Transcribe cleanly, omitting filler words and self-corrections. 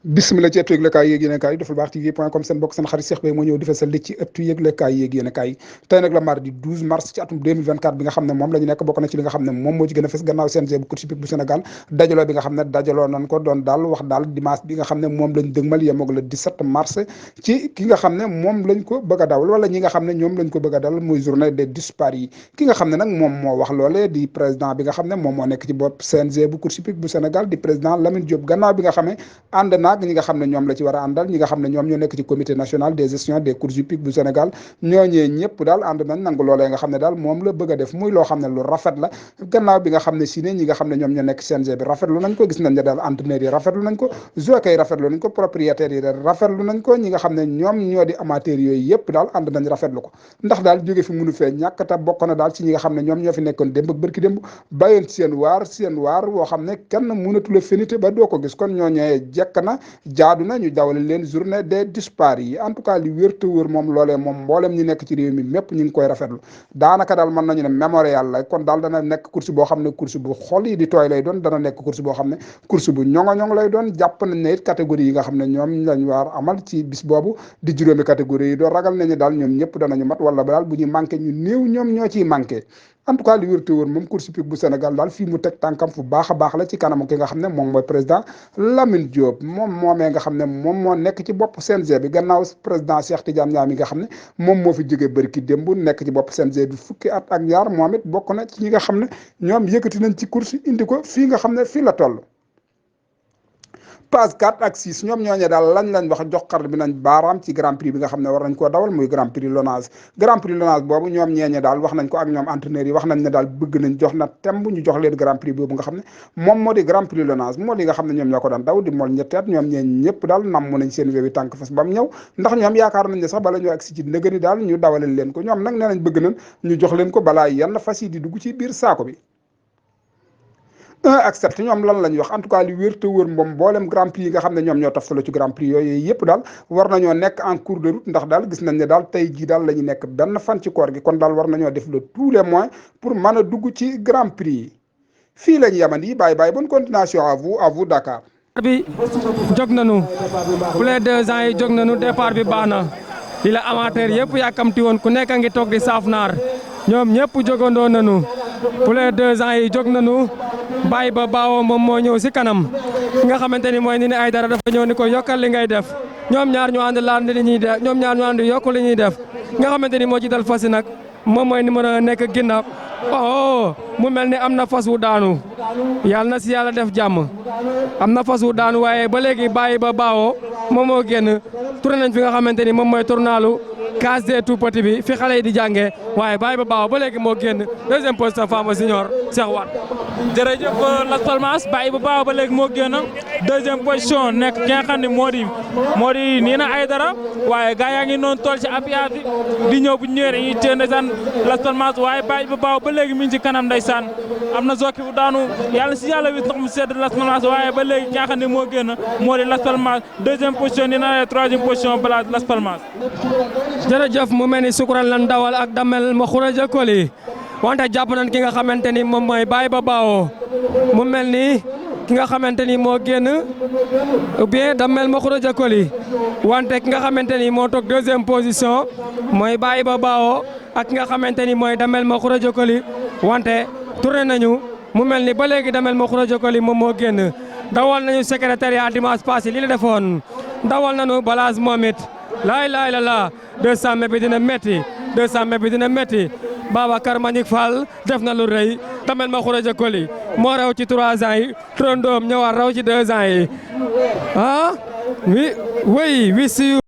bismillah ci ëttu yëglekaay yéeg yéenekaay Defal Baax TV.com seen bokk seen xarit Cheikh Beye moo ñëw di fesal li ci ëttu yëglekaay yéeg yéenekaay tey nag la mardi 12 mars ci atum 2024 bi nga xam ne moom la ñu nekk bokk na ci li nga xam ne moom moo ci gën a fes gannaaw CNG bu course hippique bu Sénégal dajaloo bi nga xam ne dajaloo nañ ko doon daal wax daal dimanche bi nga xam ne moom lañ dëgmal yemoog le 17 mars ci ki nga xam ne moom lañ ko bëgg a dawal wala ñi nga xam ne ñoom lañ ko bëgg a dawal muy journée des disparus yi ki nga xam ne nag moom moo wax loolee di président bi nga xam ne moom moo nekk ci bopp CNG bu course hippique bu Sénégal di président Lamine Diop gannaaw bi nga xam ne ànd naag ñi nga xam ne ñoom la ci war a àndal ñi nga xam ne ñoom ñoo nekk ci comité national de gestion des courses hippiques bu Sénégal ñooñee ñëpp daal ànd nañ nangu loolee nga xam ne daal moom la bëgg a def muy loo xam ne lu rafet la gannaaw bi nga xam ne si ne ñi nga xam ne ñoom ñoo nekk CNG bi rafetlu nañ ko gis nañ ne daal entraîneurs yi rafetlu nañ ko jockey yi rafetlu nañ ko propriétaires yi rafetlu nañ ko ñi nga xam ne ñoom ñoo di amateurs yooyu yëpp daal ànd nañ rafetlu ko ndax daal jóge fi mënu fee ñàkk ta bokk na daal ci ñi nga xam ne ñoom ñoo fi nekkoon démb ak bërki démb bàyyoon seen waar woo xam ne kenn mënatu la finité ba doo ko gis kon ñooñee jekk na jaadu na ñu dawal leen journée des disparus yi en tout cas li wér te wóor moom loolee moom mboolem ñi nekk ci réew mi mépp ñu ngi koy rafetlu daanaka daal mën nañu ne mémorial la kon daal dana nekk course boo xam ne course bu xol yi di tooy lay doon dana nekk course boo xam ne course bu ñoŋo lay doon jàpp nañ ne it catégorie yi nga xam ne ñoom lañ war amal ci bis boobu di juróomi catégorie yi doon ragal nañu daal ñoom ñëpp danañu mat wala daal bu ñu manqué ñu néew ñoom ñoo ciy manqué en tout cas li wér te wóor moom course hippique bu Sénégal daal fii mu teg tànkam fu baax a baax la ci kanamu ki nga xam ne moom mooy président Lamine Diop moom moomee nga xam ne moom moo nekk ci bopp CNG bi gannaaw président Cheikh Tidiane Niang mi nga xam ne moom moo fi jógee bëri ki démb nekk ci bopp CNG bi fukki at ak ñaar moom it bokk na ci ñi nga xam ne ñoom yëkkati nañ ci course indi ko fii nga xam ne fii la toll page 4 ak 6 ñoom ñooñee daal lañ wax jox xar bi nañ baaraam ci grand prix bi nga xam ne war nañ koo dawal muy grand prix Lonase boobu ñoom ñeeñe daal wax nañ ko ak ñoom entraîneurs yi wax nañ ne daal bëgg nañ jox na temb ñu jox leen grand prix boobu nga xam ne moom moo di grand prix Lonase moo di nga xam ne ñoom ñoo ko daan daw di mool ñetteet ñoom ñeen ñëpp daal namm nañ seen wéewi tànk fas ba mu ñëw ndax ñoom yaakaar nañ ne sax bala ñoo agsi ci ndëgëni daal ñu dawaleel leen ko ñoom nag nee nañ bëgg nañ ñu jox leen ko balaa yenn fas yi di dugg ci biir saako bi 1 ak 7 ñoom lan lañ wax en tout cas li wér te wóor moom mboolem grand prix yi nga xam ne ñoom ñoo taftaloo ci grand prix yooyu yëpp daal war nañoo nekk en cours de route ndax daal gis nañ ne daal tey jii daal la ñu nekk benn fan ci koor gi kon daal war nañoo def le tous les moyens pour mën a dugg ci grand prix yi fii lañ yamandi bàyyi bonne continuation à vous Dakar. bi jóg nañu bu les 2 ans yi jóg nañu départ bi baax na li la amateur yëpp yàkkamti woon ku nekk a ngi toog di saaf naar ñoom ñëpp jógandoo nañu bu les 2 ans yi jóg nañu bàyyi ba baawoo moom moo ñëw si kanam ki nga xamante ni mooy ni ay dara dafa ñëw ni ko yokkal li ngay def ñoom ñaar ñu ànd laan li ñuy def ñoom ñaar ñu ànd yokku li ñuy def nga xamante ni moo ci dal fas yi nag moom mooy numéro 1 nekk ginnaaw mu mel ni am na fas wu daanu yàlla na si yàlla def jàmm am na fas wu daanu waaye ba léegi bàyyi ba baawoo moom moo génn tourné nañ fi nga xamante ni moom mooy tournalu case des tout petits bi fi xale yi di jàngee waaye bàyyi ba baawoo ba léegi moo génn deuxième position Fama Senior Cheikh Wade. jërëjëf Las Palmas bàyyi ba baawoo ba léegi moo génn deuxième position nekk ki nga xam ne moo di nii na ay dara waaye gaa yaa ngi noonu tool ci apiat bi di ñëw bu ñëwee dañuy téye ndeysaan Las Palmas waaye bàyyi ba baawoo ba léegi mi ngi ci kanam ndeysaan am na zokki bu daanu yàlla si yàlla wis ndox mu sedd Las Palmas waaye ba léegi ki nga xam ne moo génn moo di Las Palmas deuxième position nii na troisième position balaa Las Palmas. jërëjëf mu mel ni Sukuran lan dawal ak Damel ma Khourédia Coly wante jàpp nañ ki nga xamante ni moom mooy bàyyi ba baawoo mu mel ni ki nga xamante ni moo génn ou bien Damel ma Khourédia Coly wante ki nga xamante ni moo toog deuxième position mooy bàyyi ba baawoo ak ki nga xamante ni mooy Damel ma Khourédia Coly wante tourné nañu mu mel ni ba léegi Damel ma Khourédia Coly moom moo génn dawal nañu secrétariat dimanche passé li la defoon dawal nañu balage moom it laay la 200 mètres bi dina métti 200 mètres bi dina métti Babacar Manick Fall def na lu rëy Damel ma Khourédia Coly moo raw ci 3 ans yi trondoom ñëwaat raw ci 2 ans yi oui si